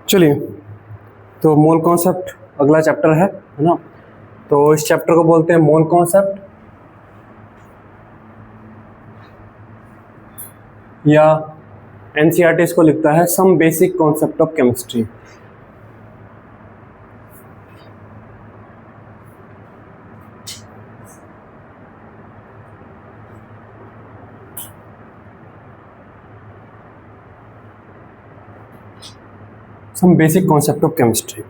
चलिए, तो mole concept अगला चैप्टर है ना। तो इस चैप्टर को बोलते हैं मोल कॉन्सेप्ट, या एनसीईआरटी इसको लिखता है some basic concept of chemistry. Some basic concept of chemistry,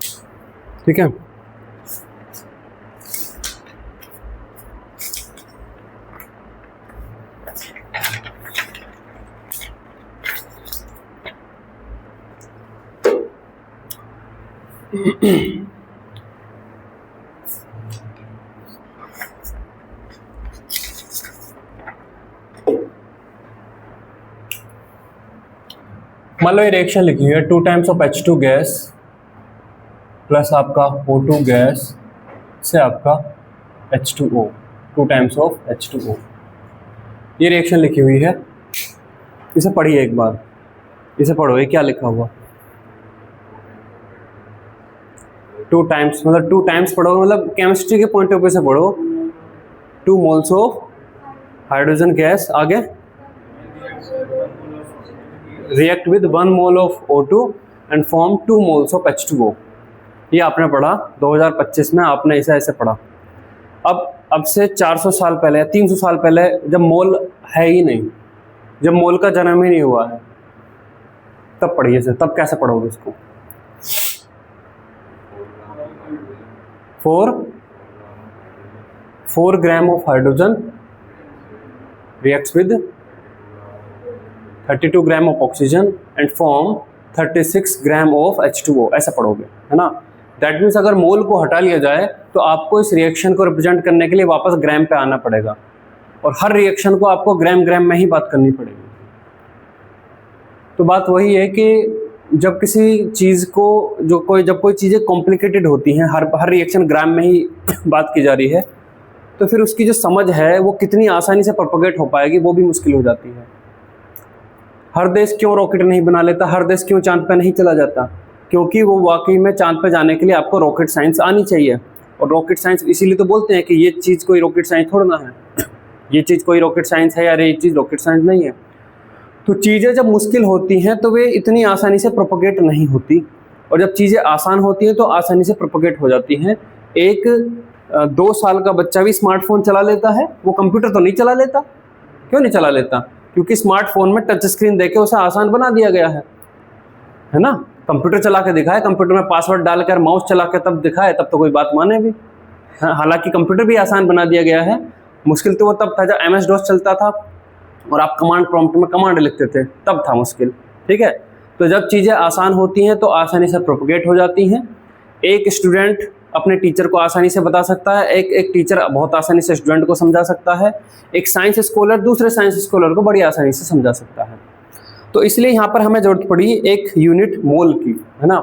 ठीक है। मान लो ये रिएक्शन लिखी है 2 times of H2 gas plus आपका O2 गैस से आपका H2O, 2 टाइम्स ऑफ H2O। ये रिएक्शन लिखी हुई है, इसे पढ़िए एक बार, इसे पढ़ो, ये क्या लिखा हुआ। 2 टाइम्स मतलब 2 टाइम्स पढ़ो, मतलब केमिस्ट्री के पॉइंट ऑफ व्यू से पढ़ो। 2 मोल्स ऑफ हाइड्रोजन गैस, आगे react with 1 mole of O2 and form 2 moles of H2O। ये आपने पढ़ा 2025 में, आपने इसे ऐसे पढ़ा। अब से 400 साल पहले, 300 साल पहले, जब मोल है ही नहीं, जब मोल का जन्म ही नहीं हुआ है, तब पढ़िए इसे। तब कैसे पढ़ोगे इसको? 4 gram of hydrogen reacts with 32 gram of oxygen and form 36 gram of H2O, ऐसा पढ़ोगे, है ना। दैट मीन्स अगर मोल को हटा लिया जाए तो आपको इस रिएक्शन को रिप्रेजेंट करने के लिए वापस ग्राम पे आना पड़ेगा, और हर रिएक्शन को आपको ग्राम में ही बात करनी पड़ेगी। तो बात वही है कि जब किसी चीज़ को जब कोई चीज़ें कॉम्प्लिकेटेड होती हैं, हर रिएक्शन ग्राम में ही बात की जा रही है, तो फिर उसकी जो समझ है वो कितनी आसानी से प्रोपोगेट हो पाएगी, वो भी मुश्किल हो जाती है। हर देश क्यों रॉकेट नहीं बना लेता, हर देश क्यों चांद पे नहीं चला जाता? क्योंकि वो वाकई में चांद पे जाने के लिए आपको रॉकेट साइंस आनी चाहिए। और रॉकेट साइंस इसीलिए तो बोलते हैं कि ये चीज़ कोई रॉकेट साइंस थोड़ा ना है, ये चीज़ कोई रॉकेट साइंस है, यार ये चीज़ रॉकेट साइंस नहीं है। तो चीज़ें जब मुश्किल होती हैं तो वे इतनी आसानी से प्रोपोगेट नहीं होती, और जब चीज़ें आसान होती हैं तो आसानी से प्रोपोगेट हो जाती हैं। एक 2 साल का बच्चा भी स्मार्टफोन चला लेता है, वो कंप्यूटर तो नहीं चला लेता। क्यों नहीं चला लेता? क्योंकि स्मार्टफोन में टच स्क्रीन देके उसे आसान बना दिया गया है ना। कंप्यूटर चला के दिखाए, कंप्यूटर में पासवर्ड डालकर माउस चला के तब दिखाए, तब तो कोई बात माने भी। हालांकि कंप्यूटर भी आसान बना दिया गया है, मुश्किल तो वो तब था जब MS DOS चलता था और आप कमांड प्रॉम्प्ट में कमांड लिखते थे, तब था मुश्किल, ठीक है। तो जब चीज़ें आसान होती हैं तो आसानी से प्रोपोगेट हो जाती हैं। एक स्टूडेंट अपने टीचर को आसानी से बता सकता है, एक टीचर बहुत आसानी से स्टूडेंट को समझा सकता है, एक साइंस स्कॉलर दूसरे साइंस स्कॉलर को बड़ी आसानी से समझा सकता है। तो इसलिए यहाँ पर हमें जरूरत पड़ी एक यूनिट मोल की, है ना।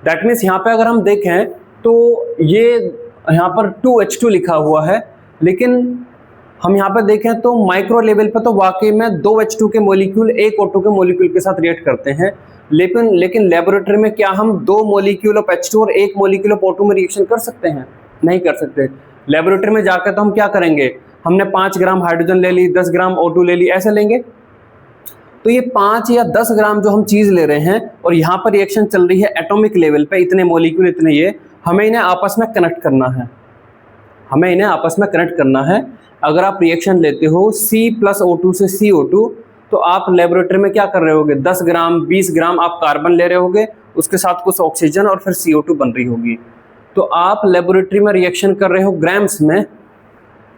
दैट मीन्स यहाँ पे अगर हम देखें तो ये यहाँ पर 2H2 लिखा हुआ है, लेकिन हम यहाँ पर देखें तो माइक्रो लेवल पर तो वाकई में 2H2 के मॉलिक्यूल एक O2 के मॉलिक्यूल के साथ रिएक्ट करते हैं, लेकिन लेबोरेटरी में क्या हम 2 मॉलिक्यूल ऑफ H2 और 1 मॉलिक्यूल ऑफ O2 में रिएक्शन कर सकते हैं? नहीं कर सकते। लेबोरेटरी में जाकर तो हम क्या करेंगे, हमने 5 ग्राम हाइड्रोजन ले ली, 10 ग्राम O2 ले ली, ऐसे लेंगे। तो ये 5 या 10 ग्राम जो हम चीज़ ले रहे हैं और यहाँ पर रिएक्शन चल रही है एटॉमिक लेवल पे, इतने मॉलिक्यूल इतने, ये हमें इन्हें आपस में कनेक्ट करना है, हमें इन्हें आपस में कनेक्ट करना है। अगर आप रिएक्शन लेते हो C + O2 से CO2, तो आप लेबोरेटरी में क्या कर रहे होगे, 10 ग्राम 20 ग्राम आप कार्बन ले रहे होगे, उसके साथ कुछ ऑक्सीजन और फिर CO2 बन रही होगी। तो आप लेबोरेटरी में रिएक्शन कर रहे हो ग्राम्स में,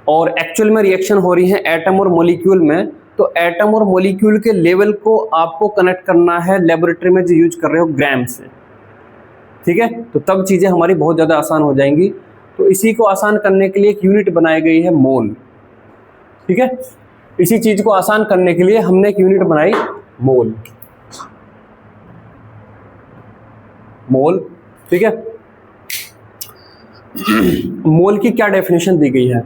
और एक्चुअल में रिएक्शन हो रही है एटम और मॉलिक्यूल में। तो एटम और मॉलिक्यूल के लेवल को आपको कनेक्ट करना है लेबोरेटरी में जो यूज कर रहे हो ग्राम से, ठीक है। तो तब चीज़ें हमारी बहुत ज़्यादा आसान हो जाएंगी। तो इसी को आसान करने के लिए एक यूनिट बनाई गई है मोल, ठीक है। इसी चीज को आसान करने के लिए हमने एक यूनिट बनाई मोल, ठीक है। मोल की क्या डेफिनेशन दी गई है?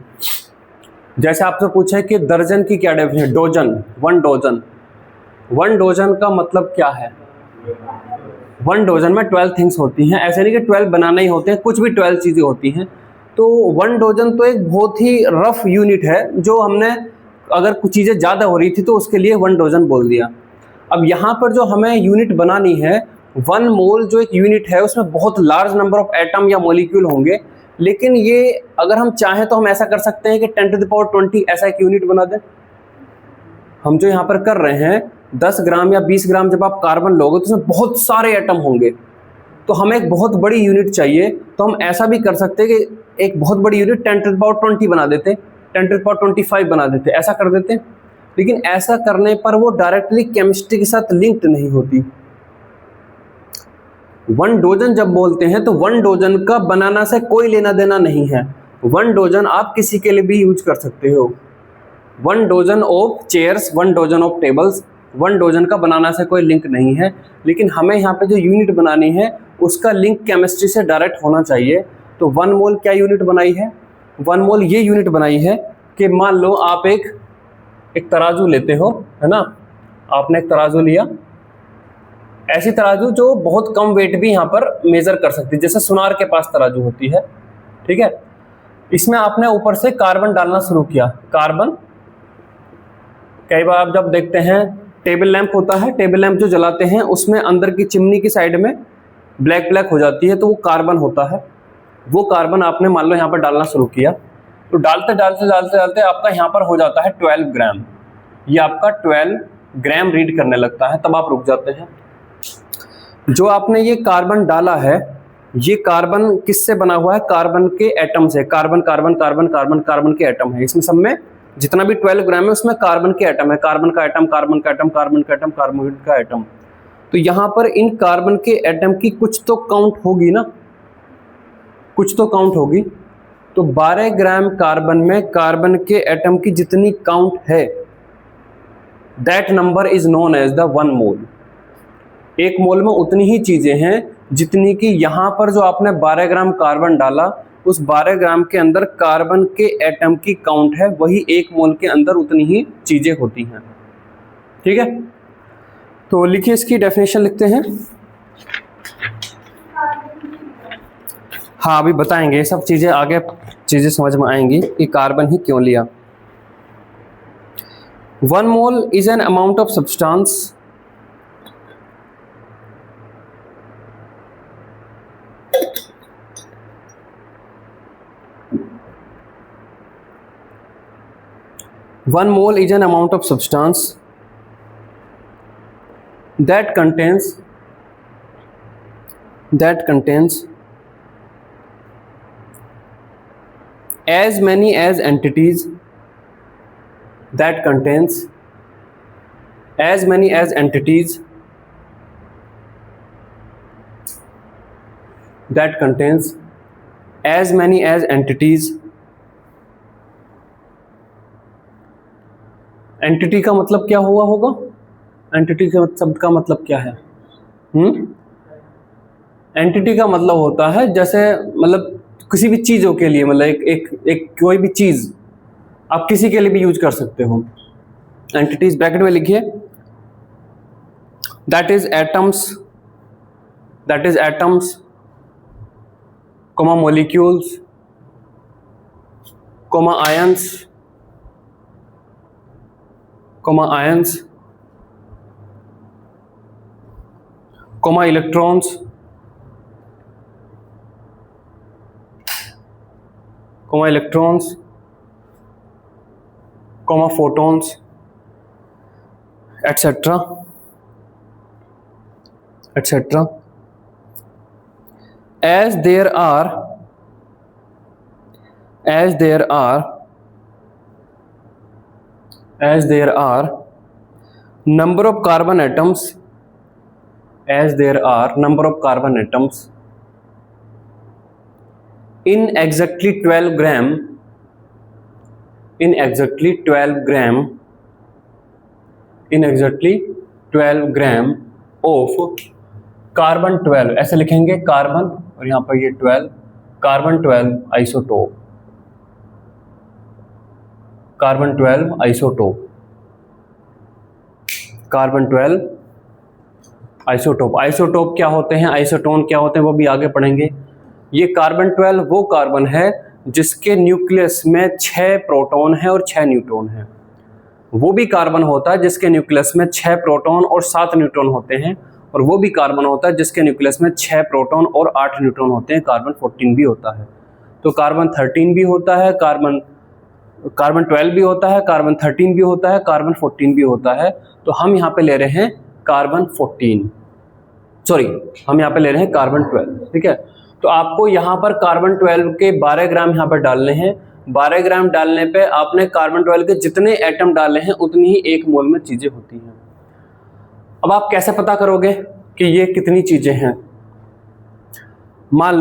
जैसे आपसे पूछा है कि दर्जन की क्या डेफिनेशन, डोजन, 1 डोजन। 1 डोजन का मतलब क्या है? 1 डोजन में 12 थिंग्स होती हैं, ऐसे नहीं कि 12 बनाना ही होते हैं, कुछ भी 12 चीज़ें होती हैं। तो 1 डोजन तो एक बहुत ही रफ यूनिट है, जो हमने अगर कुछ चीज़ें ज़्यादा हो रही थी तो उसके लिए 1 डोजन बोल दिया। अब यहाँ पर जो हमें यूनिट बनानी है, 1 मोल जो एक यूनिट है उसमें बहुत लार्ज नंबर ऑफ एटम या मॉलिक्यूल होंगे, लेकिन ये अगर हम चाहें तो हम ऐसा कर सकते हैं कि 10⁻20 ऐसा एक यूनिट बना दें। हम जो यहाँ पर कर रहे हैं 10 ग्राम या 20 ग्राम जब आप कार्बन लोगे तो उसमें बहुत सारे एटम होंगे, तो हमें एक बहुत बड़ी यूनिट चाहिए। तो हम ऐसा भी कर सकते हैं कि एक बहुत बड़ी यूनिट 10⁻20 बना देते, 10⁻25 बना देते, ऐसा कर देते। लेकिन ऐसा करने पर वो डायरेक्टली केमिस्ट्री के साथ लिंक्ड नहीं होती। 1 डोजन जब बोलते हैं तो 1 डोजन का बनाना से कोई लेना देना नहीं है। 1 डोजन आप किसी के लिए भी यूज कर सकते हो। 1 dozen of chairs, 1 dozen of tables, 1 dozen का बनाना से कोई लिंक नहीं है। लेकिन हमें यहाँ पे जो यूनिट बनानी है उसका लिंक केमिस्ट्री से डायरेक्ट होना चाहिए। तो 1 मोल क्या यूनिट बनाई है? 1 मोल ये यूनिट बनाई है कि मान लो आप एक तराजू लेते हो, है ना, आपने एक तराजू लिया, ऐसी तराजू जो बहुत कम वेट भी यहाँ पर मेजर कर सकती है, जैसे सुनार के पास तराजू होती है, ठीक है। इसमें आपने ऊपर से कार्बन डालना शुरू किया। कार्बन, कई बार आप जब देखते हैं टेबल लैंप होता है, टेबल लैंप जो जलाते हैं उसमें अंदर की चिमनी की साइड में ब्लैक ब्लैक हो जाती है, तो वो कार्बन होता है। वो कार्बन आपने मान लो यहाँ पर डालना शुरू किया, तो डालते डालते डालते डालते आपका यहाँ पर हो जाता है 12 ग्राम। ये आपका 12 ग्राम रीड करने लगता है, तब आप रुक जाते हैं। जो आपने ये कार्बन डाला है, ये कार्बन किससे बना हुआ है? कार्बन के एटम से। Carbon carbon carbon carbon carbon के एटम है। इसमें सब में जितना भी 12 ग्राम है उसमें कार्बन के एटम है। कार्बन का एटम, कार्बन का एटम, कार्बन का एटम, कार्बन का एटम। तो यहाँ पर इन कार्बन के एटम की कुछ तो काउंट होगी ना, कुछ तो काउंट होगी। तो 12 ग्राम कार्बन में कार्बन के एटम की जितनी काउंट है, that number is known as the 1 mole. एक मोल में उतनी ही चीजें हैं जितनी कि यहाँ पर जो आपने 12 ग्राम कार्बन डाला, उस 12 ग्राम के अंदर कार्बन के एटम की काउंट है, वही 1 मोल के अंदर उतनी ही चीजें होती हैं, ठीक है। तो लिखिए, इसकी डेफिनेशन लिखते हैं। हाँ, अभी बताएंगे, सब चीजें आगे चीजें समझ में आएंगी कि कार्बन ही क्यों लिया। 1 mole is an amount of substance One mole is an amount of substance that contains as many as entities that contains as many as entities that contains as many as entities। Entity का मतलब क्या हुआ होगा? Entity के शब्द का मतलब क्या है? एंटिटी का मतलब होता है जैसे, मतलब किसी भी चीजों के लिए, मतलब एक कोई भी चीज आप किसी के लिए भी यूज कर सकते हो। एंटिटीज ब्रैकेट में लिखिए, that is atoms comma molecules comma ions comma electrons comma photons etcetera as there are number of carbon atoms in exactly 12 gram of carbon 12, ऐसे लिखेंगे कार्बन और यहाँ पर ये 12, कार्बन 12 आइसोटोप, कार्बन 12 आइसोटोप क्या होते हैं, आइसोटोन क्या होते हैं, वो भी आगे पढ़ेंगे। ये कार्बन 12 वो कार्बन है जिसके न्यूक्लियस में 6 प्रोटॉन है और 6 न्यूट्रॉन है। वो भी कार्बन होता है जिसके न्यूक्लियस में 6 प्रोटॉन और 7 न्यूट्रॉन होते हैं, और वो भी कार्बन होता है जिसके न्यूक्लियस में 6 प्रोटॉन और 8 न्यूट्रॉन होते हैं। कार्बन 14 भी होता है। तो कार्बन 13 भी होता है, कार्बन 12 भी होता है, कार्बन 13 भी होता है, कार्बन 14 भी होता है। तो हम यहाँ पे ले रहे हैं कार्बन 14, सॉरी हम यहाँ पे ले रहे हैं कार्बन 12, ठीक है। तो आपको यहाँ पर कार्बन 12 के 12 ग्राम यहाँ पर डालने हैं। 12 ग्राम डालने पे आपने कार्बन 12 के जितने एटम डाले हैं उतनी ही 1 मोल में चीजें होती हैं। अब आप कैसे पता करोगे कि ये कितनी चीजें हैं? मान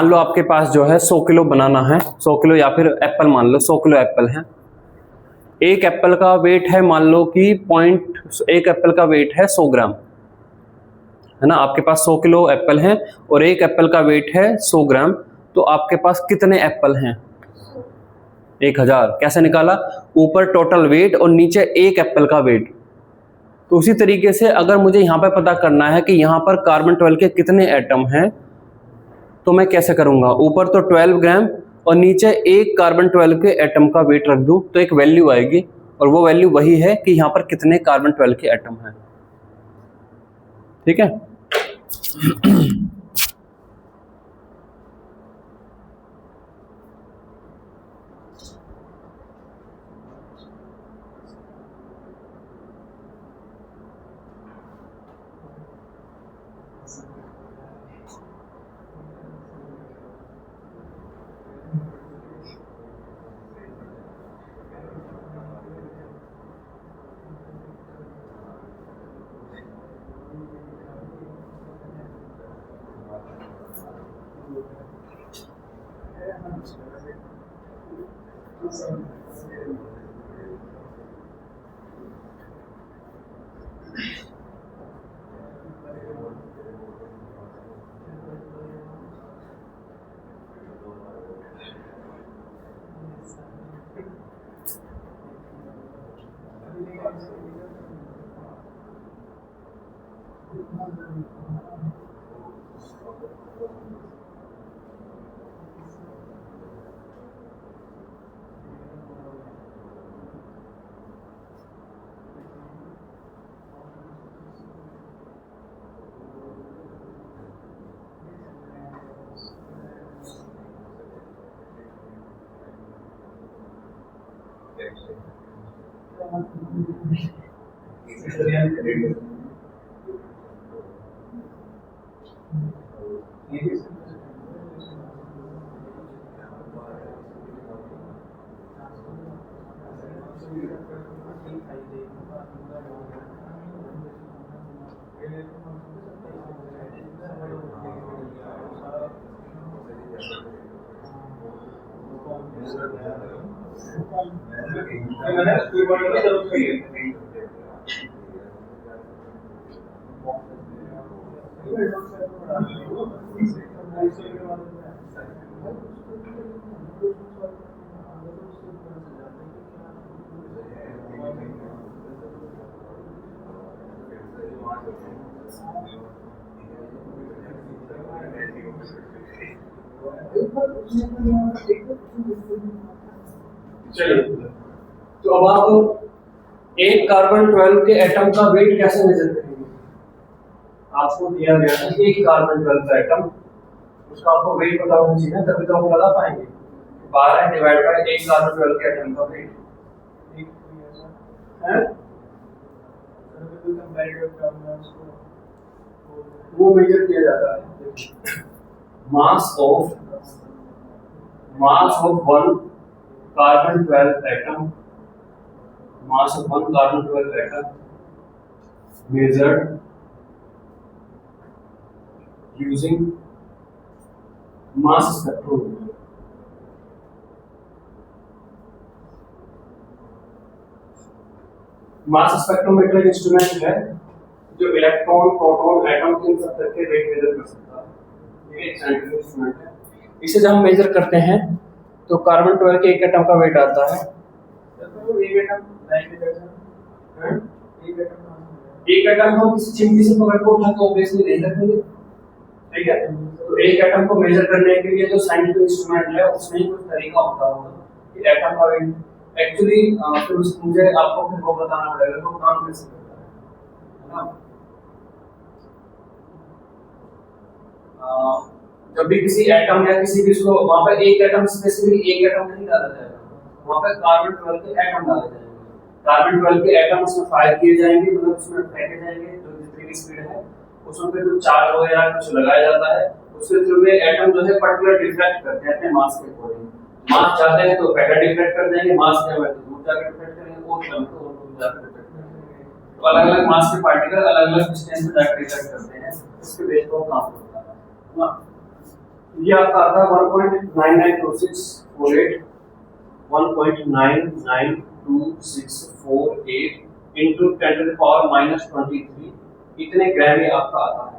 लो आपके पास जो है 100 किलो बनाना है, 100 किलो, या फिर एप्पल मान लो 100 किलो एप्पल है। एक एप्पल का वेट है, मान लो कि एक एप्पल का वेट है 100 ग्राम, है ना। आपके पास 100 किलो एप्पल है और एक एप्पल का वेट है 100 ग्राम। तो आपके पास कितने एप्पल हैं? 1000। कैसे निकाला? ऊपर टोटल वेट और नीचे एक एप्पल का वेट। तो उसी तरीके से अगर मुझे यहाँ पर पता करना है कि यहाँ पर कार्बन 12 के कितने एटम हैं, तो मैं कैसे करूँगा? ऊपर तो 12 ग्राम और नीचे एक कार्बन 12 के एटम का वेट रख दूँ तो एक वैल्यू आएगी, और वो वैल्यू वही है कि यहाँ पर कितने कार्बन 12 के एटम हैं, ठीक है। चलिए, तो अब आप एक कार्बन 12 के एटम का वेट कैसे मेजर करेंगे? आपको दिया गया है एक कार्बन 12 का एटम, उसका आपको वेट पता होना चाहिए, तभी तो आप लगा पाएंगे। 12 डिवाइड बाय एक कार्बन 12 के एटम का वेट, है वो मेजर किया जाता है mass of one carbon 12 atom, mass of one carbon 12 atom measured using mass spectrometer. Mass spectrometer एक इंस्ट्रूमेंट है जो इलेक्ट्रॉन, प्रोटॉन, एटम के इन सब तरह के वेट मेजर कर सकता है। ये एक साइंटिफिक इंस्ट्रूमेंट है। इसे जब हम मेजर करते हैं तो कार्बन 12 के एक एटम का वेट आता है, तो एक एटम एक एटम हम किसी चिमटी से पकड़ के उठा के ऑब्वियसली नहीं रखेंगे, ठीक है। तो एक एटम को मेजर करने के लिए जो साइंटिफिक इंस्ट्रूमेंट है उसमें ही कुछ तरीका होता होगा कि एटम का वेट एक्चुअली फिर मुझे आपको फिर वो बताना पड़ेगा कि वो काम कैसे करता है ना। जब भी किसी एटम या किसी भी उसको वहां पर एक एटम स्पेसिफिकली एक एटम नहीं डाला जाएगा, वहां पर कार्बन 12 के एटम डाले जाएंगे। कार्बन 12 के एटम उसमें फायर किए जाएंगे, मतलब उसमें फेंके जाएंगे, जो जितनी भी स्पीड है उसमें फिर कुछ चार्ज वगैरह कुछ लगाया जाता है, उसके थ्रू में एटम जो है पर्टिकुलर डिफ्लेक्ट करते हैं अपने मास के अकॉर्डिंग। मास ज्यादा है तो पहले डिफ्लेक्ट कर देंगे, मास कम है तो दूर जाकर डिफ्लेक्ट करेंगे, और कम तो दूर जाकर डिफ्लेक्ट करेंगे। तो अलग अलग मास के पार्टिकल अलग अलग डिस्टेंस पे जाकर डिफ्लेक्ट करते हैं, इसके बेस पर काम होता है ना। ये आपका आता है 1.992648 1.99268 into 10 to the power minus 23 इतने ग्राम ये आपका आता है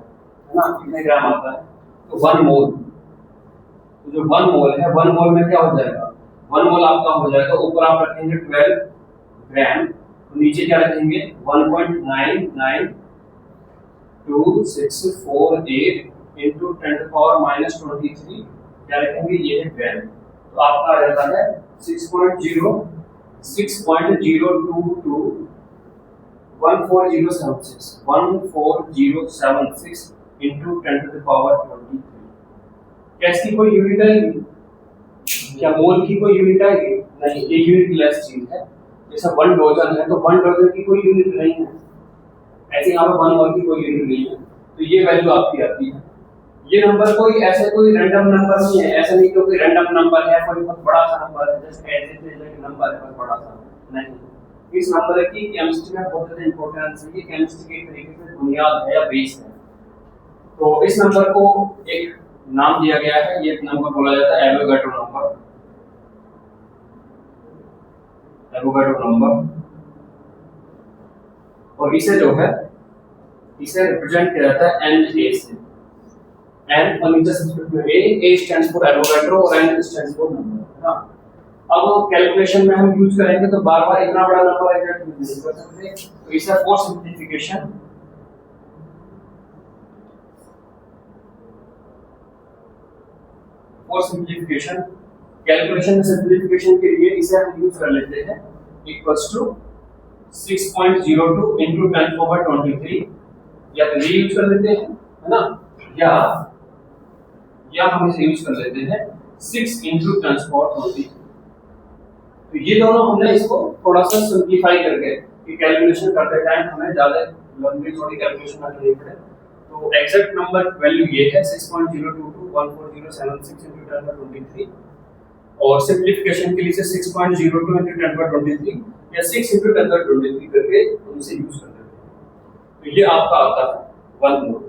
ना, कितने ग्राम आता है। तो 1 मोल, तो जो 1 मोल है 1 मोल में क्या हो जाएगा, 1 मोल आपका हो जाएगा, ऊपर आप रखेंगे 12 ग्राम, तो नीचे क्या रखेंगे 1.99268 into 10 to the power minus 23 क्या रखेंगे, ये है ग्राम। तो आपका आ जाता है 6.0 6.022 14076 into 10 to the power 23। क्या इसकी कोई यूनिट आएगी, क्या मोल की कोई यूनिट आएगी, नहीं, ये यूनिट लेस चीज है। जैसा 1 डोजन है तो 1 डोजन की कोई यूनिट नहीं है, ऐसे यहाँ पर 1 मोल की कोई यूनिट नहीं है, तो ये वैल्यू आपकी आती है। ये नंबर कोई ऐसे कोई रैंडम नंबर नहीं है, ऐसा नहीं कि कोई रैंडम नंबर है, कोई बहुत बड़ा सा नंबर है, जैसे ऐसे नंबर है बहुत बड़ा सा, नहीं। इस नंबर की केमिस्ट्री में बहुत ज्यादा इंपॉर्टेंस है, ये केमिस्ट्री के तरीके से बुनियाद है या बेस है। तो इस नंबर को एक नाम दिया गया है, ये नंबर बोला जाता है एवोगाड्रो नंबर, एवोगाड्रो नंबर। और इसे जो है इसे रिप्रेजेंट किया जाता है एन ए से, एन और नीचे सब्सक्रिप्ट में ए स्टैंड्स फॉर एवोगाड्रो और एन स्टैंड्स फॉर नंबर, है ना। अब कैलकुलेशन में हम यूज करेंगे तो बार-बार इतना बड़ा नंबर एग्जैक्ट नहीं कर सकते, तो इसे फॉर सिंपलीफिकेशन कैलकुलेशन में सिंपलीफिकेशन के लिए इसे हम यूज कर लेते हैं इक्वल्स टू 6.02 into 10 power 23, या तो ये यूज कर लेते हैं, है ना, या हम इसे यूज कर लेते हैं 6 into 10 power 23। तो ये दोनों हमने इसको थोड़ा सा सिंपलीफाई करके कि कैलकुलेशन करते टाइम हमें ज्यादा लंबी थोड़ी कैलकुलेशन ना करनी पड़े, तो एग्जैक्ट नंबर वैल्यू ये है 6.022 14076 into 10 power 23, और सिंपलीफिकेशन के लिए 6.02 into 10 power 23 या 6 into 10 power 23 करके हम इसे यूज कर लेते हैं। तो ये आपका आता है 1 मोल।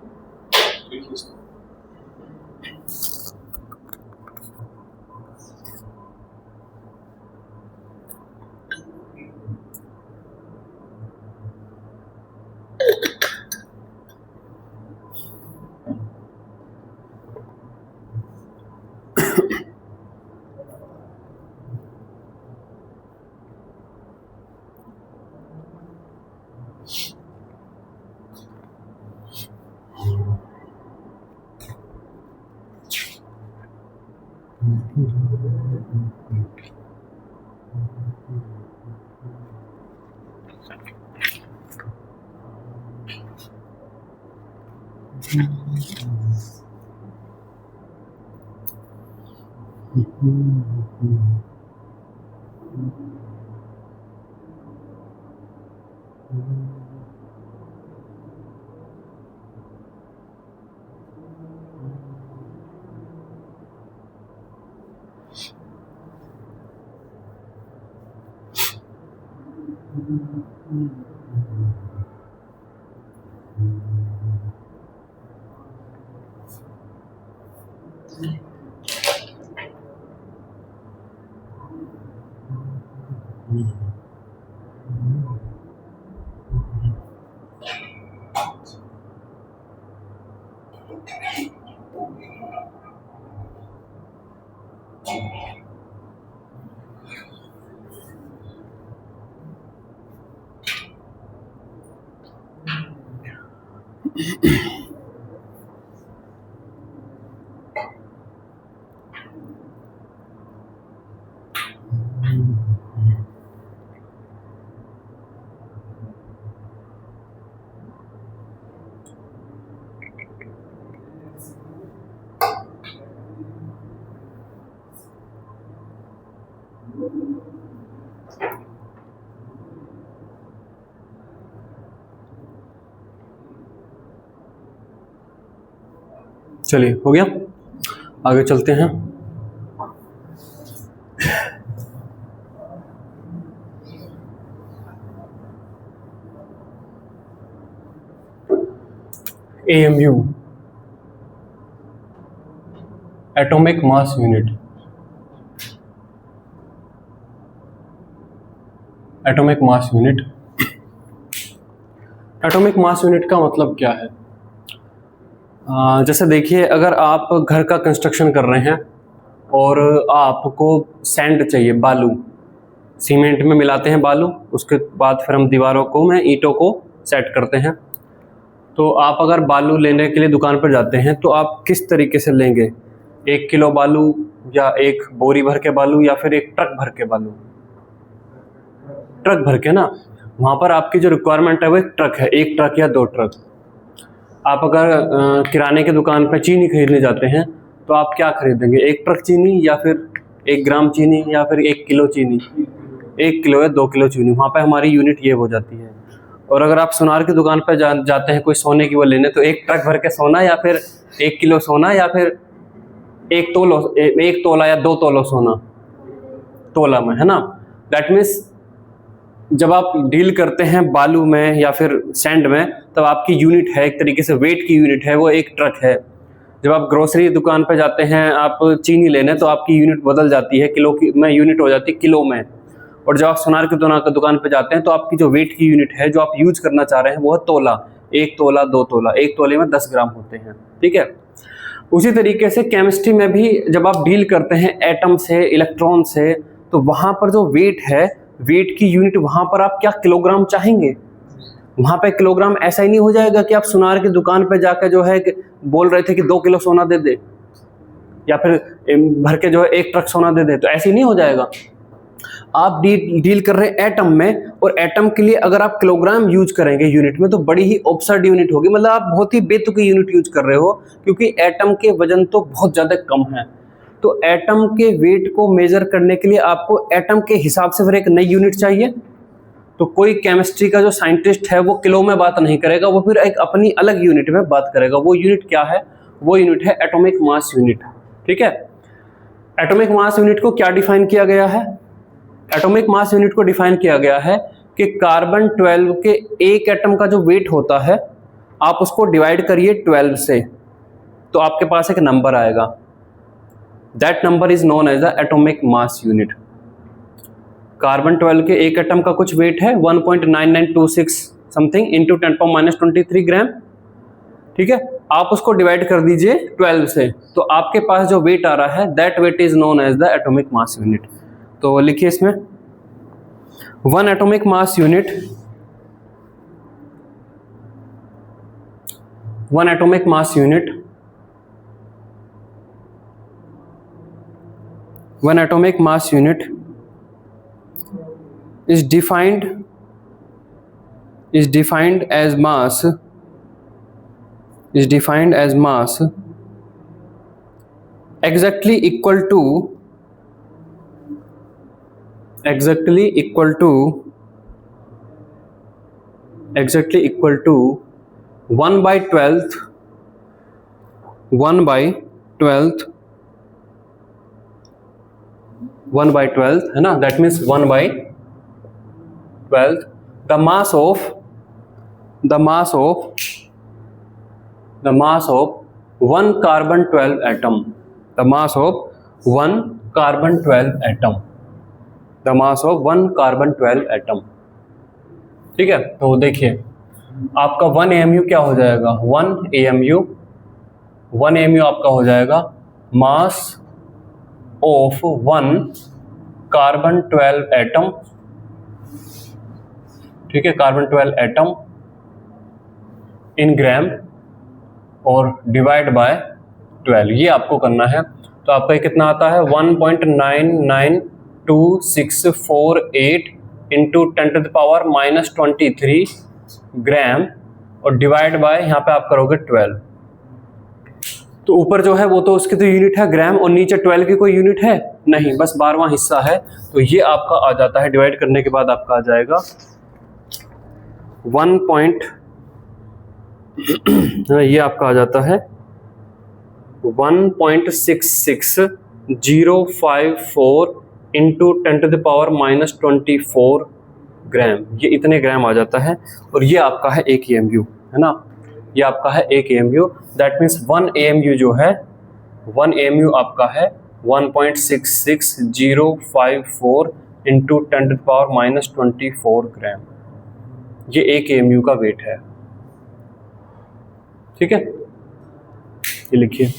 चलिए हो गया, आगे चलते हैं। AMU, atomic mass unit. Atomic mass unit, atomic mass unit का मतलब क्या है? जैसे देखिए, अगर आप घर का कंस्ट्रक्शन कर रहे हैं और आपको सैंड चाहिए, बालू, सीमेंट में मिलाते हैं बालू, उसके बाद फिर हम दीवारों को में ईंटों को सेट करते हैं। तो आप अगर बालू लेने के लिए दुकान पर जाते हैं तो आप किस तरीके से लेंगे? 1 किलो बालू, या एक बोरी भर के बालू, या फिर एक ट्रक भर के बालू? ट्रक भर के ना। वहाँ पर आपकी जो रिक्वायरमेंट है वो एक ट्रक है, 1 ट्रक या 2 ट्रक। आप अगर किराने की दुकान पर चीनी खरीदने जाते हैं तो आप क्या खरीदेंगे? 1 ट्रक चीनी, या फिर 1 ग्राम चीनी, या फिर 1 किलो चीनी? 1 किलो या 2 किलो चीनी। वहाँ पे हमारी यूनिट ये हो जाती है। और अगर आप सुनार की दुकान पर जाते हैं कोई सोने की वो लेने, तो 1 ट्रक भर के सोना, या फिर 1 किलो सोना, या फिर 1 तोला या 2 तोला सोना, तोला में, है ना। दैट मीन्स जब आप डील करते हैं बालू में या फिर सैंड में, तब आपकी यूनिट है, एक तरीके से वेट की यूनिट है, वो 1 ट्रक है। जब आप ग्रोसरी दुकान पे जाते हैं आप चीनी लेने, तो आपकी यूनिट बदल जाती है, किलो की में यूनिट हो जाती है किलो में। और जब आप सुनार की दुकान पे जाते हैं तो आपकी जो वेट की यूनिट है, जो आप यूज करना चाह रहे हैं, वो है तोला। 1 तोला, 2 तोला, 1 तोले में 10 ग्राम होते हैं, ठीक है। उसी तरीके से केमिस्ट्री में भी जब आप डील करते हैं एटम से, इलेक्ट्रॉन से, तो वहाँ पर जो वेट है, वेट की यूनिट वहाँ पर आप क्या किलोग्राम चाहेंगे? वहाँ पे किलोग्राम ऐसा ही नहीं हो जाएगा कि आप सुनार की दुकान पे जाकर जो है बोल रहे थे कि 2 किलो सोना दे दे, या फिर भर के जो है 1 ट्रक सोना दे दे, तो ऐसे ही नहीं हो जाएगा। आप डील कर रहे हैं एटम में, और एटम के लिए अगर आप किलोग्राम यूज करेंगे यूनिट में, तो बड़ी ही ऑब्सर्ड यूनिट होगी, मतलब आप बहुत ही बेतुकी यूनिट यूज कर रहे हो, क्योंकि एटम के वजन तो बहुत ज़्यादा कम है। तो एटम के वेट को मेजर करने के लिए आपको एटम के हिसाब से फिर एक नई यूनिट चाहिए। तो कोई केमिस्ट्री का जो साइंटिस्ट है वो किलो में बात नहीं करेगा, वो फिर एक अपनी अलग यूनिट में बात करेगा। वो यूनिट क्या है? वो यूनिट है एटॉमिक मास यूनिट, ठीक है। एटॉमिक मास यूनिट को क्या डिफाइन किया गया है? एटॉमिक मास यूनिट को डिफाइन किया गया है कि कार्बन 12 के एक एटम का जो वेट होता है, आप उसको डिवाइड करिए 12 से, तो आपके पास एक नंबर आएगा। That number is known as the atomic mass unit. Carbon 12 के एक एटम का कुछ वेट है 1.9926 समथिंग इंटू 10⁻23 ग्राम, ठीक है। आप उसको डिवाइड कर दीजिए 12 से, तो आपके पास जो वेट आ रहा है, that weight is known as the atomic mass unit. तो लिखिए इसमें 1 atomic mass unit, 1 atomic mass unit, 1 atomic mass unit is defined as mass exactly equal to 1/12 है ना। That means 1/12 the mass of 1 carbon 12 atom, the mass of 1 carbon 12 atom, the mass of 1 carbon 12 atom, ठीक है। तो देखिए आपका 1 AMU क्या हो जाएगा? 1 AMU आपका हो जाएगा मास ऑफ 1 कार्बन 12 एटम, ठीक है, कार्बन 12 एटम इन ग्राम और डिवाइड बाय 12, ये आपको करना है। तो आपका ये कितना आता है 1.99268 इंटू 10⁻⁻23 ग्राम और डिवाइड बाय यहाँ पे आप करोगे 12। तो ऊपर जो है वो तो उसकी तो यूनिट है ग्राम और नीचे 12 की कोई यूनिट है नहीं, बस 12वां हिस्सा है। तो ये आपका आ जाता है, डिवाइड करने के बाद आपका आ जाएगा ये आपका आ जाता है 1.66054 इंटू 10⁻⁻24 ग्राम, ये इतने ग्राम आ जाता है। और ये आपका है 1 AMU, है ना, ये आपका है 1 AMU। दैट मीन्स 1 AMU जो है 1 AMU आपका है 1.66054 इंटू 10⁻⁻24 ग्राम, ये 1 AMU का वेट है। ठीक है, ये लिखिए।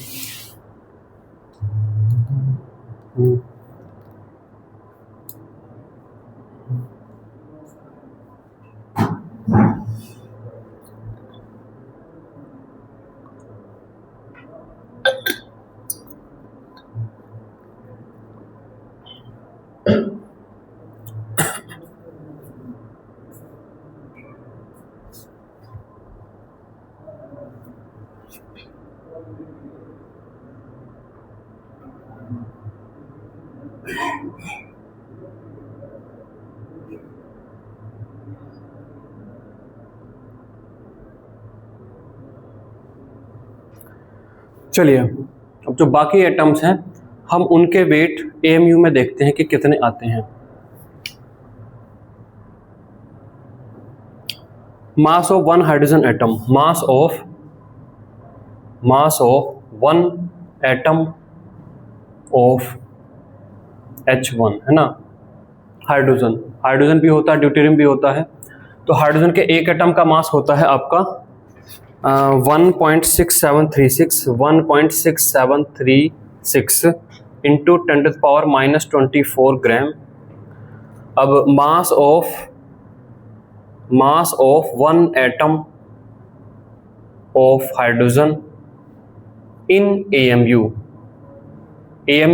चलिए, अब जो बाकी एटम्स हैं हम उनके वेट AMU में देखते हैं कि कितने आते हैं। Mass of one hydrogen atom, mass of one atom of H1, है ना, हाइड्रोजन भी होता है, ड्यूटेरियम भी होता है। तो हाइड्रोजन के एक एटम का मास होता है आपका 1.6736 इंटू 10⁻⁻24 ग्राम। अब mass of one atom of hydrogen in AMU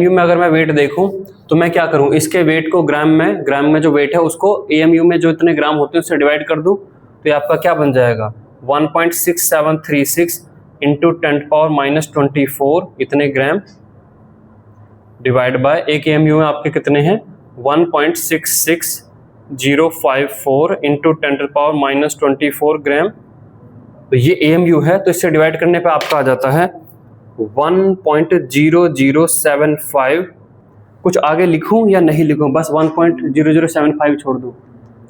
में अगर मैं वेट देखूं तो मैं क्या करूं, इसके वेट को ग्राम में जो वेट है उसको AMU में जो इतने ग्राम होते हैं उससे डिवाइड कर दूं, तो ये आपका क्या बन जाएगा 1.6736 इंटू 10⁻⁻24 इतने ग्राम डिवाइड बाय 1 AMU में आपके कितने हैं 1.66054 इंटू 10⁻⁻24 ग्राम। तो ये AMU है, तो इससे डिवाइड करने पे आपका आ जाता है 1.0075। कुछ आगे लिखूं या नहीं लिखूं, बस 1.0075 छोड़ दूं,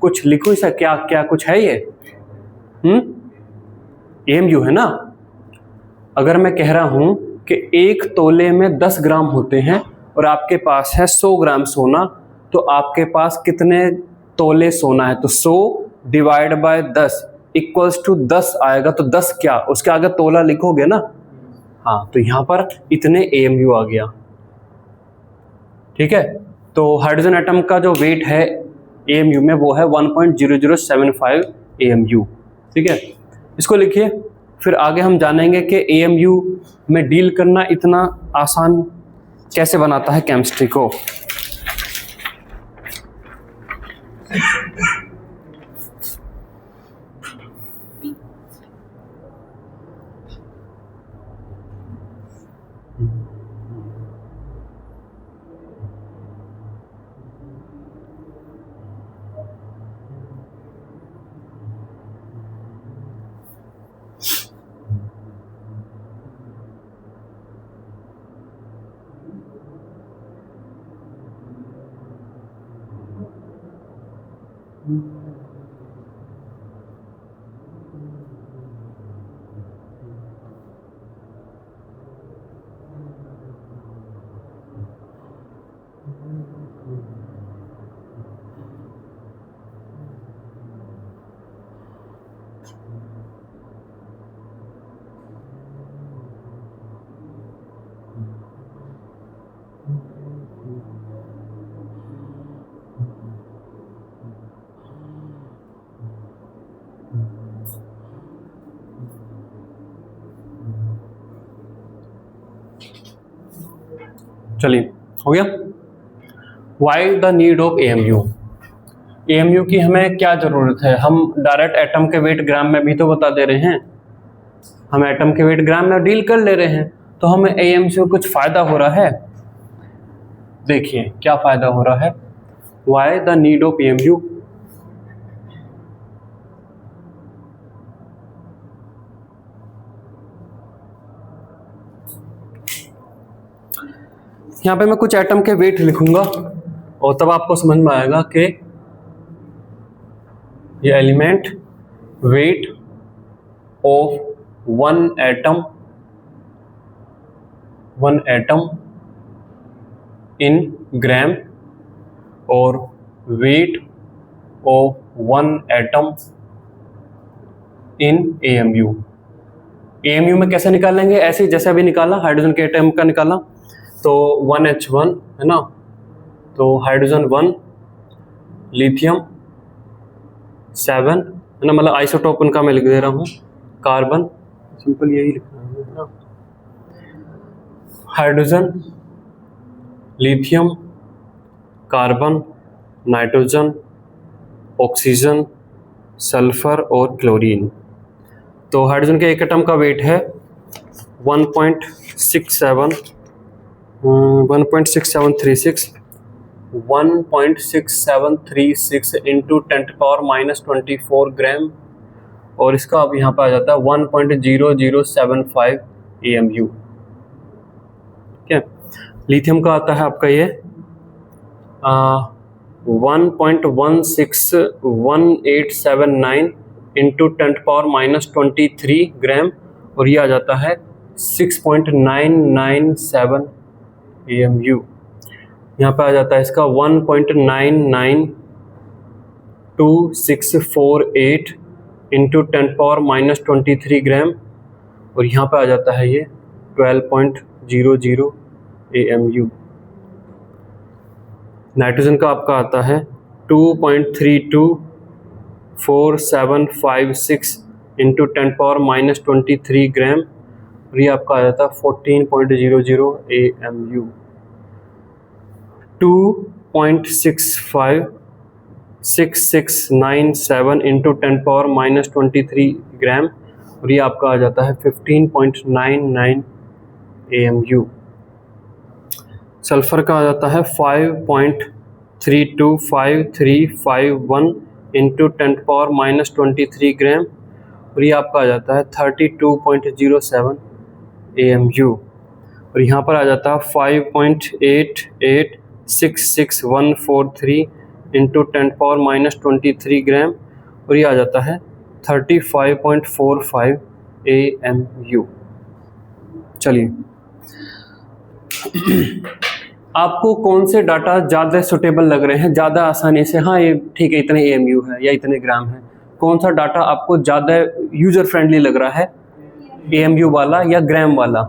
कुछ लिखूं इसका, क्या कुछ है ये AMU है ना। अगर मैं कह रहा हूं कि 1 तोले में 10 ग्राम होते हैं और आपके पास है 100 ग्राम सोना, तो आपके पास कितने तोले सोना है, तो 100 डिवाइड बाय 10 इक्वल्स टू 10 आएगा। तो 10 क्या, उसके आगे तोला लिखोगे ना, हाँ, तो यहां पर इतने AMU आ गया। ठीक है, तो हाइड्रोजन एटम का जो वेट है AMU में वो है 1.0075 AMU। ठीक है, इसको लिखिए। फिर आगे हम जानेंगे कि AMU में डील करना इतना आसान कैसे बनाता है केमिस्ट्री को। चलिए हो गया। Why the need of AMU. AMU की हमें क्या जरूरत है? हम डायरेक्ट एटम के वेट ग्राम में भी तो बता दे रहे हैं, हम एटम के वेट ग्राम में डील कर ले रहे हैं, तो हमें एएमयू से कुछ फायदा हो रहा है। देखिए क्या फायदा हो रहा है। Why the need of AMU. यहाँ पे मैं कुछ एटम के वेट लिखूंगा और तब आपको समझ में आएगा कि ये element weight of one atom in gram और weight of one atom in AMU. AMU में कैसे निकालेंगे? ऐसे ही जैसे अभी निकाला, हाइड्रोजन के एटम का निकाला, तो 1H1 है ना, तो हाइड्रोजन 1, लिथियम 7 है ना, मतलब आइसोटोप उनका मैं लिख दे रहा हूँ, कार्बन, सिंपल यही लिखना है ना, hydrogen, lithium, carbon, nitrogen, oxygen, sulphur और क्लोरीन। तो हाइड्रोजन के एक एटम का वेट है 1.6736 इंटू 10⁻⁻24 ग्राम, और इसका अब यहाँ पर आ जाता है 1.0075 AMU। ठीक है। लिथियम का आता है आपका ये 1.16187 इंटू 10⁻⁻23 ग्राम, और ये आ जाता है 6.997 AMU। यहाँ पे आ जाता है इसका 1.992648 इंटू 10⁻⁻23 ग्राम, और यहाँ पे आ जाता है ये 12.00 AMU। नाइट्रोजन का आपका आता है 2.324756 इंटू 10⁻⁻23 ग्राम, और ये आपका आ जाता है 14.00 AMU। 2.656697 इंटू 10⁻⁻23 ग्राम, और ये आपका आ जाता है 15.99 AMU। सल्फर का आ जाता है 5.325351 इंटू 10⁻⁻23 ग्राम, और ये आपका आ जाता है 32.07 AMU। और यहाँ पर आ जाता है 5.88664143 इंटू 10⁻⁻23 ग्राम, और ये आ जाता है 35.45 AMU। चलिए आपको कौन से डाटा ज़्यादा सुटेबल लग रहे हैं, ज़्यादा आसानी से, हाँ ये ठीक है इतने AMU है या इतने ग्राम है, कौन सा डाटा आपको ज़्यादा यूजर फ्रेंडली लग रहा है? AMU वाला या ग्राम वाला?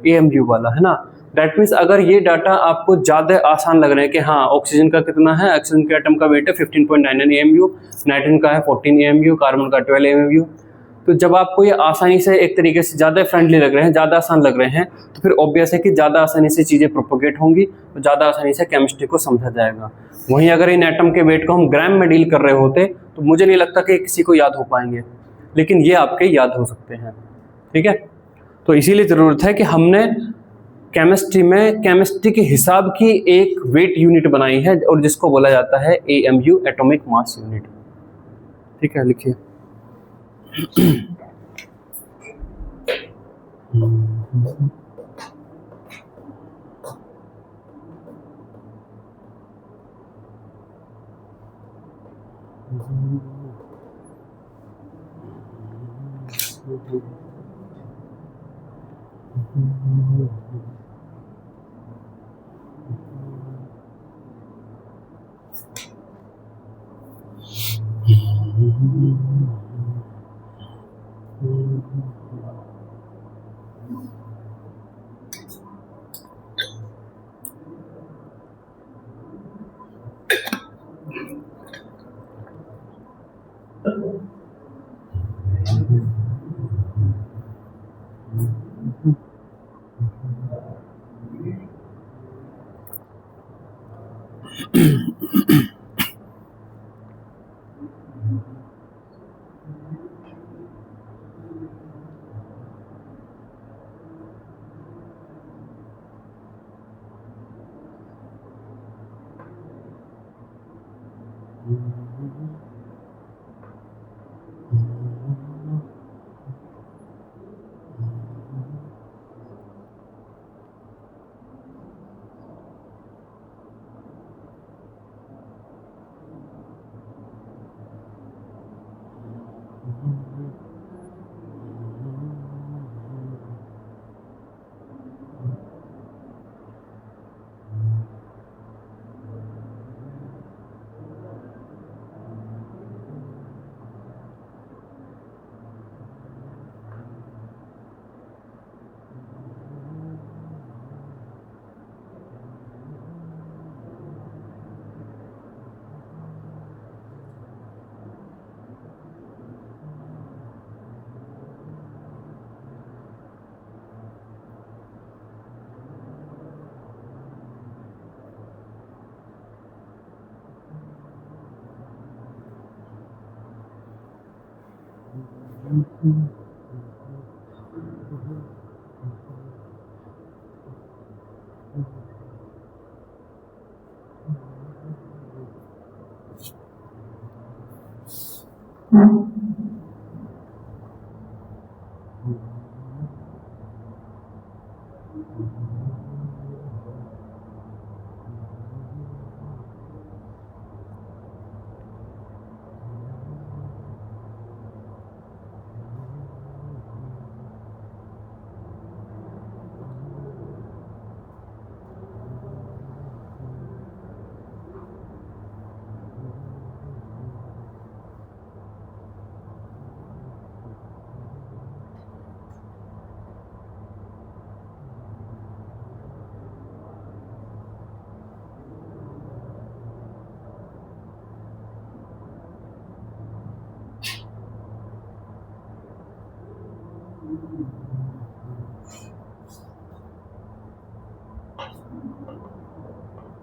AMU वाला है ना। दैट मीन्स अगर ये डाटा आपको ज़्यादा आसान लग रहे हैं कि हाँ ऑक्सीजन का कितना है, ऑक्सीजन के एटम का वेट है 15.99 AMU, नाइट्रोजन का है 14 AMU, कार्बन का 12 AMU, तो जब आपको ये आसानी से एक तरीके से ज़्यादा फ्रेंडली लग रहे हैं, ज़्यादा आसान लग रहे हैं, तो फिर ऑब्वियस है कि ज़्यादा आसानी से चीज़ें प्रोपोगेट होंगी और ज़्यादा आसानी से केमिस्ट्री को समझा जाएगा। वहीं अगर इन एटम के वेट को हम ग्राम में डील कर रहे होते तो मुझे नहीं लगता कि किसी को याद हो पाएंगे, लेकिन ये आपके याद हो सकते हैं। ठीक है, तो इसीलिए ज़रूरत है कि हमने केमिस्ट्री में केमिस्ट्री के हिसाब की एक वेट यूनिट बनाई है और जिसको बोला जाता है AMU, एटॉमिक मास यूनिट। ठीक है, लिखिए।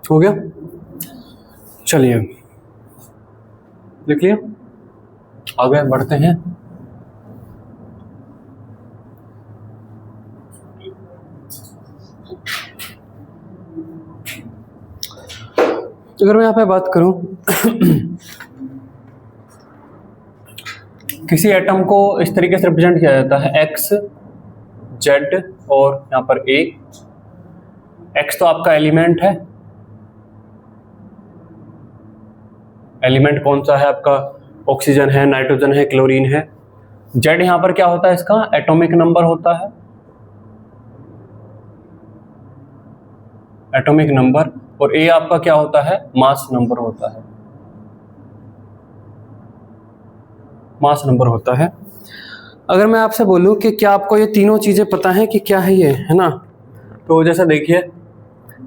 हो गया, चलिए लिख लिया, आगे बढ़ते हैं। अगर मैं यहाँ पे बात करूं किसी एटम को इस तरीके से रिप्रेजेंट किया जाता है, एक्स, जेड और यहाँ पर ए। एक्स तो आपका एलिमेंट है, एलिमेंट कौन सा है आपका, ऑक्सीजन है, नाइट्रोजन है, क्लोरीन है। जेड यहाँ पर क्या होता है, इसका एटॉमिक नंबर होता है, एटॉमिक नंबर। और ए आपका क्या होता है, मास नंबर होता है, मास नंबर होता है। अगर मैं आपसे बोलूं कि क्या आपको ये तीनों चीजें पता हैं कि क्या है ये, है ना, तो जैसा देखिए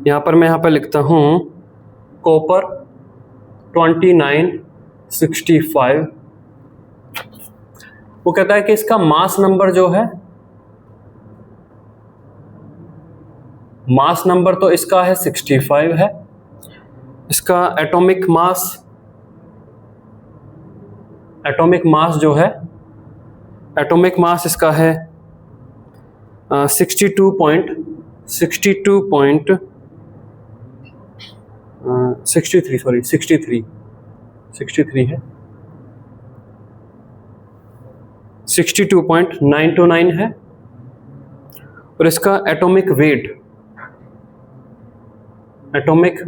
यहाँ पर मैं यहाँ पर लिखता हूँ कॉपर 2965। वो कहता है कि इसका मास नंबर जो है, मास नंबर तो इसका है 65 है। इसका एटॉमिक मास, एटॉमिक मास जो है, एटॉमिक मास इसका है 63 है, 62.929 है। और इसका atomic weight, atomic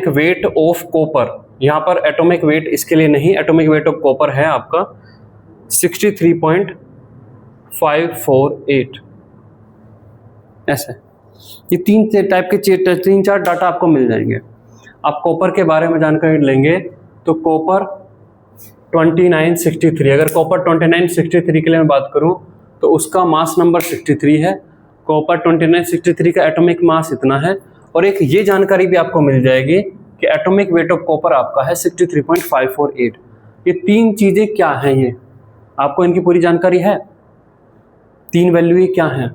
weight of copper, यहाँ पर एटॉमिक वेट इसके लिए नहीं, एटॉमिक वेट ऑफ कॉपर है आपका 63.548। ऐसे ये तीन टाइप के तीन चार डाटा आपको मिल जाएंगे। आप कॉपर के बारे में जानकारी लेंगे तो कॉपर 2963, अगर कॉपर 2963 के लिए मैं बात करूं तो उसका मास नंबर 63 है, कॉपर 2963 का एटॉमिक मास इतना है। और एक ये जानकारी भी आपको मिल जाएगी कि एटॉमिक वेट ऑफ कॉपर आपका है 63.548। ये तीन चीजें क्या हैं, ये आपको इनकी पूरी जानकारी है। तीन वैल्यू क्या हैं,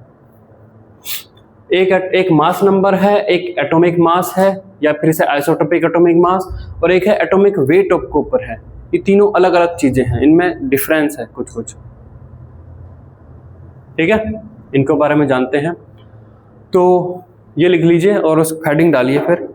एक मास नंबर है, एक एटॉमिक मास है या फिर इसे आइसोटोपिक एटॉमिक मास, और एक है एटॉमिक वेट ऑफ कॉपर है। ये तीनों अलग अलग चीजें हैं, इनमें डिफरेंस है कुछ कुछ, ठीक है, इनको बारे में जानते हैं। तो ये लिख लीजिए और उस हेडिंग डालिए फिर।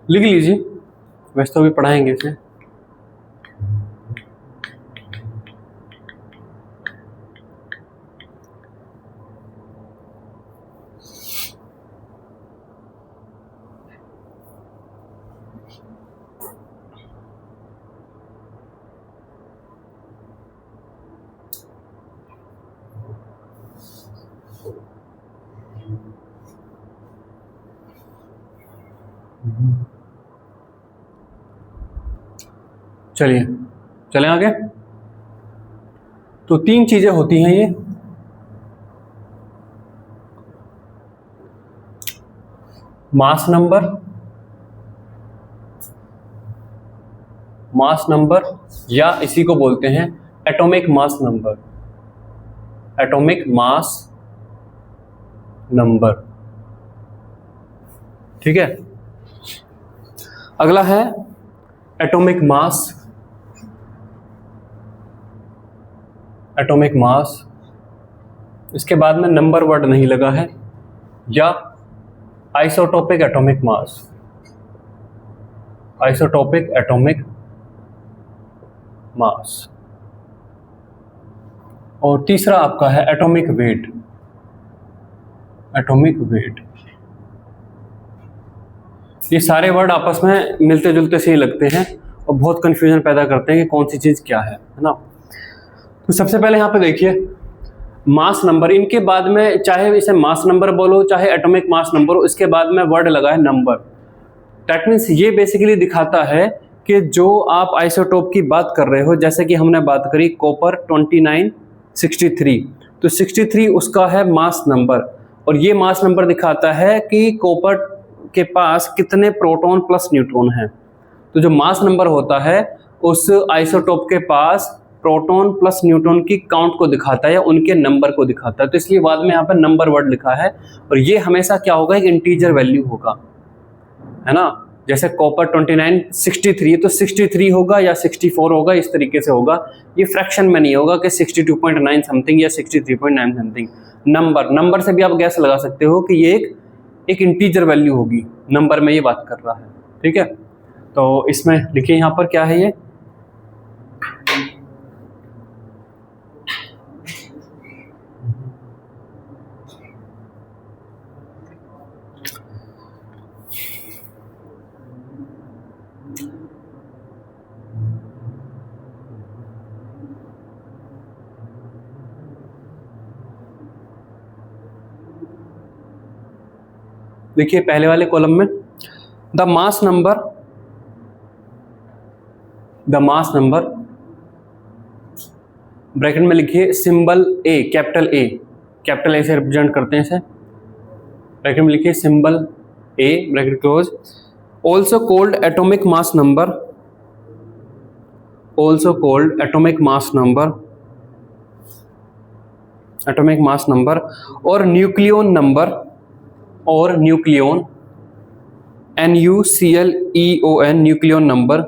लिख लीजिए, वैसे तो अभी पढ़ाएंगे इसे। चलिए चलें आगे। तो 3 चीजें होती हैं ये, मास नंबर या इसी को बोलते हैं atomic mass number, atomic mass number, ठीक है। अगला है एटॉमिक मास, एटॉमिक मास, इसके बाद में नंबर वर्ड नहीं लगा है, या isotopic atomic mass, isotopic atomic mass. और तीसरा आपका है एटॉमिक वेट, एटॉमिक वेट। ये सारे वर्ड आपस में मिलते जुलते से ही लगते हैं और बहुत कंफ्यूजन पैदा करते हैं कि कौन सी चीज़ क्या है ना। तो सबसे पहले यहाँ पे देखिए मास नंबर, इनके बाद में चाहे इसे मास नंबर बोलो चाहे एटॉमिक मास नंबर हो, इसके बाद में वर्ड लगा है नंबर। दैट मीन्स ये बेसिकली दिखाता है कि जो आप आइसोटोप की बात कर रहे हो, जैसे कि हमने बात करी कॉपर 2963, तो 63 उसका है मास नंबर, और ये मास नंबर दिखाता है कि कॉपर के पास कितने प्रोटॉन प्लस न्यूट्रॉन हैं। तो जो मास नंबर होता है उस आइसोटोप के पास प्रोटॉन प्लस न्यूट्रॉन की काउंट को दिखाता है या उनके नंबर को दिखाता है। तो इसलिए बाद में यहाँ पर नंबर वर्ड लिखा है, और ये हमेशा क्या होगा, एक इंटीजर वैल्यू होगा, है ना। जैसे कॉपर 2963 तो 63 होगा या 64 होगा, इस तरीके से होगा। ये फ्रैक्शन में नहीं होगा कि 62.9 समथिंग या 63.9 समथिंग। नंबर से भी आप गैस लगा सकते हो कि ये एक इंटीजर वैल्यू होगी, नंबर में ये बात कर रहा है, ठीक है। तो इसमें लिखिए यहाँ पर क्या है ये, देखिए पहले वाले कॉलम में द मास नंबर ब्रैकेट में लिखिए सिंबल ए, कैपिटल ए से रिप्रेजेंट करते हैं इसे, ब्रैकेट में लिखिए symbol A, bracket close. Also called atomic mass number, also called atomic mass number, atomic mass number, और न्यूक्लियन नंबर, और न्यूक्लियन NUCLEON न्यूक्लियन नंबर,